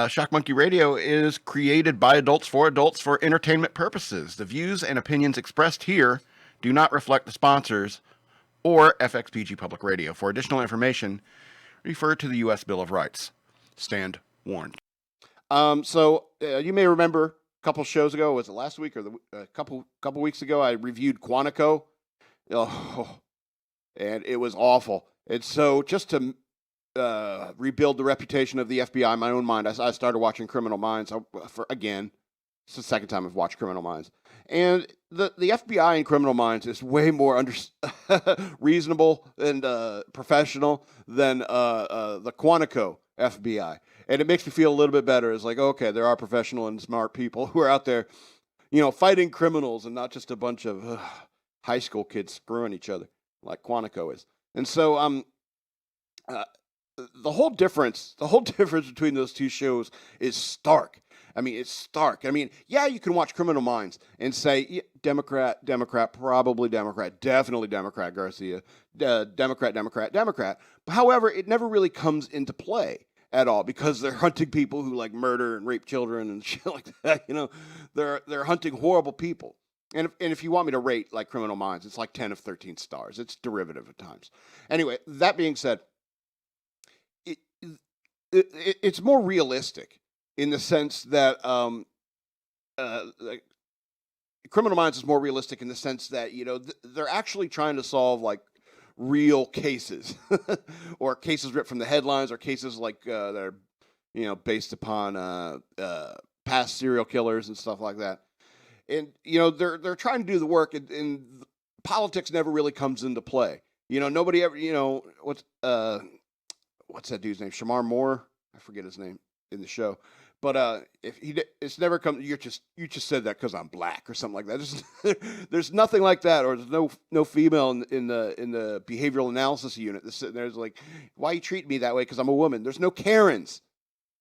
Shock Monkey Radio is created by adults for entertainment purposes. The views and opinions expressed here do not reflect the sponsors or FXPG Public Radio. For additional information, refer to the U.S. Bill of Rights. Stand warned. You may remember a couple shows ago, was it last week or a couple weeks ago, I reviewed Quantico. Oh, and it was awful. And so just to rebuild the reputation of the FBI in my own mind, I started watching Criminal Minds. Again, it's the second time I've watched Criminal Minds. And the FBI in Criminal Minds is way more reasonable and professional than the Quantico FBI. And it makes me feel a little bit better. It's like, okay, there are professional and smart people who are out there, fighting criminals and not just a bunch of high school kids screwing each other like Quantico is. And so the whole difference between those two shows is stark. I mean, it's stark. I mean, yeah, you can watch Criminal Minds and say, yeah, Democrat, probably Democrat, definitely Democrat, Garcia, Democrat. But however, it never really comes into play at all because they're hunting people who like murder and rape children and shit like that. They're hunting horrible people. And if you want me to rate like Criminal Minds, it's like 10 of 13 stars. It's derivative at times. Anyway, that being said, it's more realistic in the sense that Criminal Minds is more realistic in the sense that they're actually trying to solve like real cases or cases ripped from the headlines or cases like that are based upon past serial killers and stuff like that. And they're trying to do the work, and politics never really comes into play. Nobody ever what's that dude's name? Shamar Moore? I forget his name in the show. But it's never come. You just said that because I'm black or something like that. There's nothing like that, or there's no female in the behavioral analysis unit that's sitting there. It's like, why you treat me that way? Because I'm a woman. There's no Karens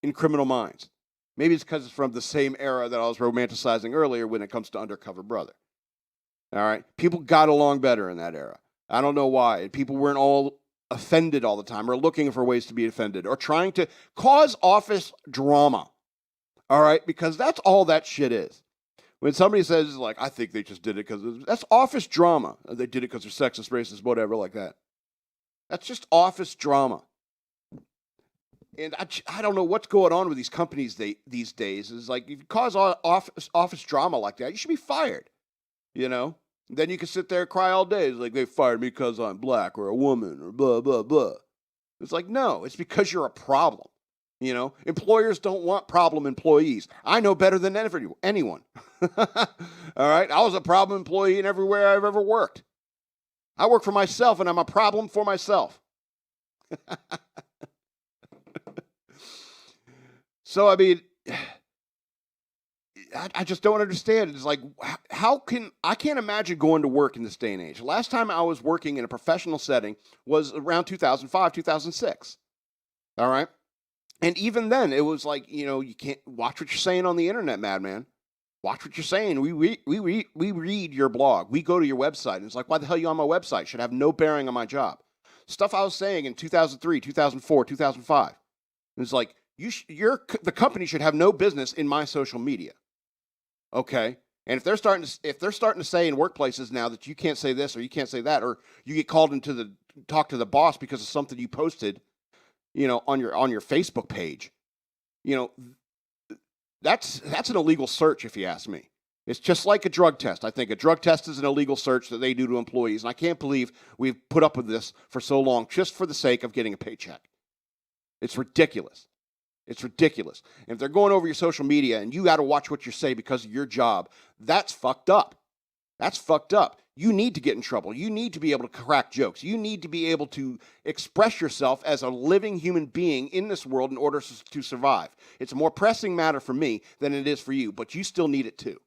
in Criminal Minds. Maybe it's because it's from the same era that I was romanticizing earlier when it comes to Undercover Brother. All right, people got along better in that era. I don't know why. People weren't all offended all the time, or looking for ways to be offended, or trying to cause office drama. All right, because that's all that shit is. When somebody says, like, I think they just did it because that's office drama. They did it because they're sexist, racist, whatever, like that. That's just office drama. And I don't know what's going on with these companies these days. It's like, if you cause office drama like that, you should be fired. Then you can sit there and cry all day. It's like, they fired me because I'm black or a woman or blah, blah, blah. It's like, no, it's because you're a problem. Employers don't want problem employees. I know better than anyone. All right? I was a problem employee in everywhere I've ever worked. I work for myself, and I'm a problem for myself. So, I mean, I just don't understand. It's like, I can't imagine going to work in this day and age. Last time I was working in a professional setting was around 2005, 2006. All right? And even then, it was like, you can't watch what you're saying on the internet, madman. Watch what you're saying. We read your blog. We go to your website. And it's like, why the hell are you on my website? Should have no bearing on my job. Stuff I was saying in 2003, 2004, 2005. It's like, the company should have no business in my social media. Okay? And if they're starting to say in workplaces now that you can't say this or you can't say that, or you get called into talk to the boss because of something you posted, on your Facebook page, that's an illegal search, if you ask me. It's just like a drug test. I think a drug test is an illegal search that they do to employees, and I can't believe we've put up with this for so long just for the sake of getting a paycheck. It's ridiculous. It's ridiculous. And if they're going over your social media and you got to watch what you say because of your job, that's fucked up. That's fucked up. You need to get in trouble. You need to be able to crack jokes. You need to be able to express yourself as a living human being in this world in order to survive. It's a more pressing matter for me than it is for you, but you still need it too.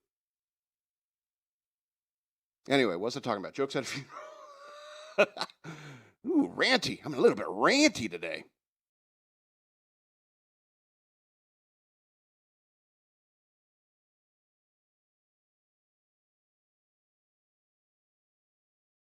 Anyway, what's I talking about? Jokes at a funeral. Ooh, ranty. I'm a little bit ranty today.